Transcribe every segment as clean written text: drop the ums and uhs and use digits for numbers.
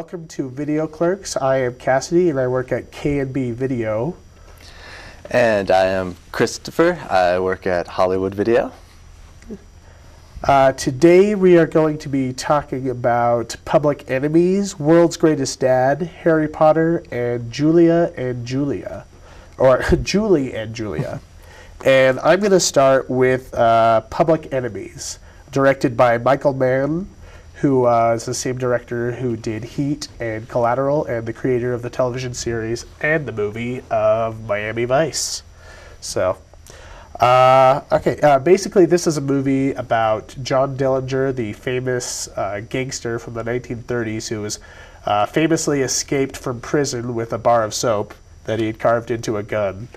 welcome to Videoclerks. I am Cassidy and I work at K&B Video. And I am Christopher. I work at Hollywood Video. Today we are going to be talking about Public Enemies, World's Greatest Dad, Harry Potter, and Julia and Julia. Or Julie and Julia. And I'm going to start with Public Enemies, directed by Micheal Mann, who is the same director who did Heat and Collateral, and the creator of the television series and the movie of Miami Vice. So, basically this is a movie about John Dillinger, the famous gangster from the 1930s who was famously escaped from prison with a bar of soap that he had carved into a gun.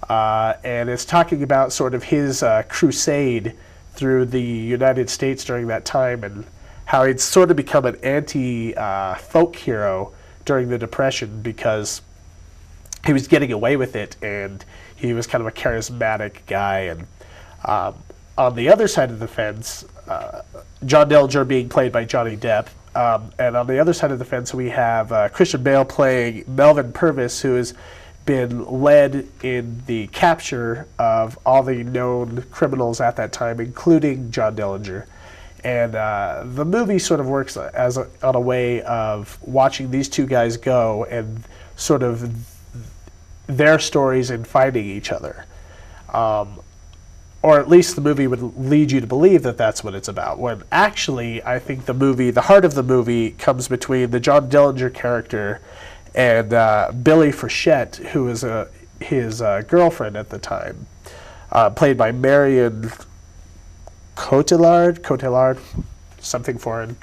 And it's talking about sort of his crusade through the United States during that time, and how he'd sort of become an anti-folk hero during the Depression because he was getting away with it, and he was kind of a charismatic guy. And on the other side of the fence, John Dillinger being played by Johnny Depp, and on the other side of the fence we have Christian Bale playing Melvin Purvis, who has been led in the capture of all the known criminals at that time, including John Dillinger. And the movie sort of works on a way of watching these two guys go and sort of their stories in finding each other. Or at least the movie would lead you to believe that that's what it's about, when actually I think the heart of the movie comes between the John Dillinger character and Billy Frechette, who is his girlfriend at the time, played by Marion Cotillard, something foreign.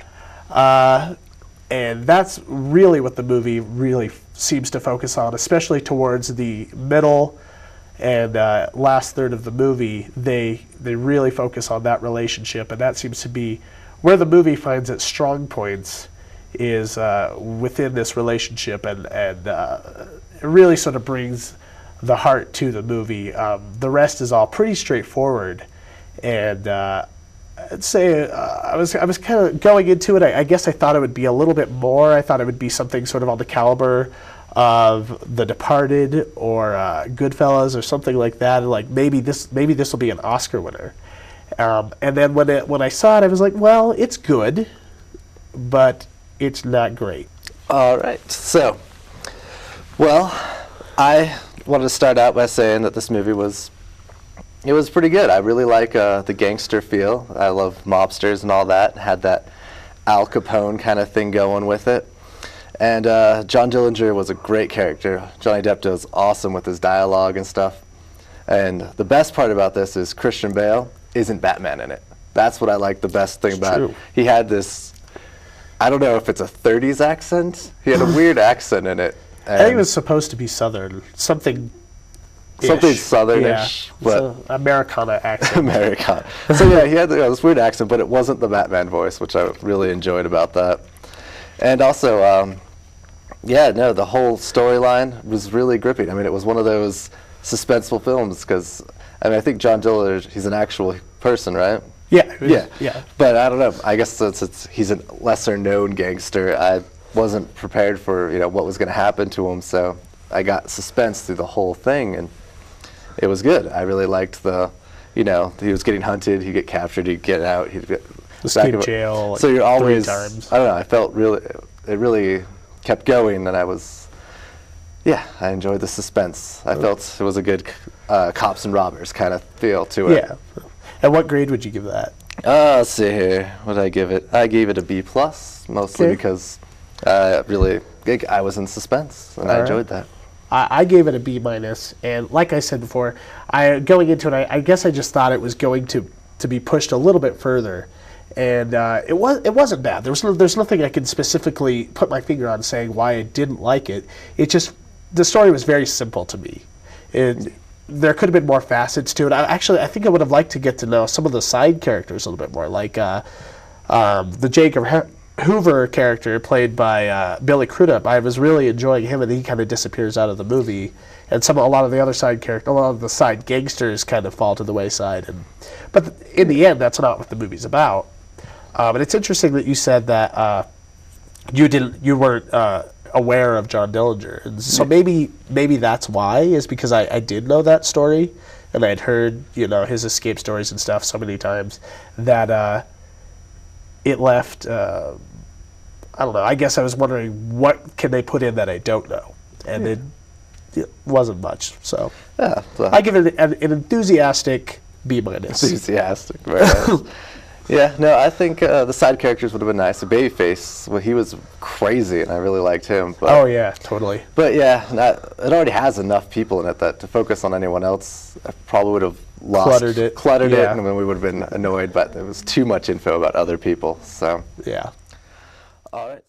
And that's really what the movie really seems to focus on, especially towards the middle and last third of the movie. They really focus on that relationship, and that seems to be where the movie finds its strong points, is within this relationship, and it really sort of brings the heart to the movie. The rest is all pretty straightforward. And I'd say I was kind of going into it. I guess I thought it would be a little bit more. I thought it would be something sort of on the caliber of The Departed or Goodfellas or something like that. And like maybe this will be an Oscar winner. And then when I saw it, I was like, well, it's good, but it's not great. All right. So, well, I wanted to start out by saying that this movie was pretty good. I really like the gangster feel. I love mobsters and all that. Had that Al Capone kind of thing going with it. And John Dillinger was a great character. Johnny Depp was awesome with his dialogue and stuff. And the best part about this is Christian Bale isn't Batman in it. That's what I like the best thing about it. He had this, I don't know if it's a 30s accent. He had a weird accent in it. I think it was supposed to be Southern, something Southernish, yeah, but Americana accent. Americana. So yeah, he had this weird accent, but it wasn't the Batman voice, which I really enjoyed about that. And also, the whole storyline was really gripping. I mean, it was one of those suspenseful films because, I mean, I think John Dillinger, he's an actual person, right? Yeah. But I don't know. I guess since he's a lesser-known gangster, I wasn't prepared for what was going to happen to him, so I got suspense through the whole thing, and it was good. I really liked he was getting hunted, he'd get captured, he'd get out, he'd get escape jail. So you're always 3 times. I don't know. I felt it really kept going, and I enjoyed the suspense. I felt it was a good cops and robbers kind of feel to it. Yeah. And what grade would you give that? Let's see here. What did I give it? I gave it a B+, mostly because I was in suspense, and I enjoyed that. I gave it a B-, and like I said before, going into it, I guess I just thought it was going to be pushed a little bit further, and it wasn't bad. There's nothing I can specifically put my finger on saying why I didn't like it. It just, the story was very simple to me. There could have been more facets to it. I think I would have liked to get to know some of the side characters a little bit more, like the Jacob Hoover character played by Billy Crudup. I was really enjoying him, and he kind of disappears out of the movie, and a lot of the side gangsters kind of fall to the wayside. But in the end, that's not what the movie's about. And it's interesting that you said that you weren't aware of John Dillinger, and so maybe that's why, is because I did know that story, and I'd heard his escape stories and stuff so many times that it left. I don't know. I guess I was wondering what can they put in that I don't know, and it wasn't much. So Yeah, I give it an enthusiastic B-. enthusiastic. Very nice. Yeah, no, I think the side characters would have been nice. The Babyface, well, he was crazy, and I really liked him. But, Oh yeah, totally. But yeah, it already has enough people in it that to focus on anyone else, I probably would have cluttered it, Yeah. and then we would have been annoyed. But there was too much info about other people. So Yeah. all right.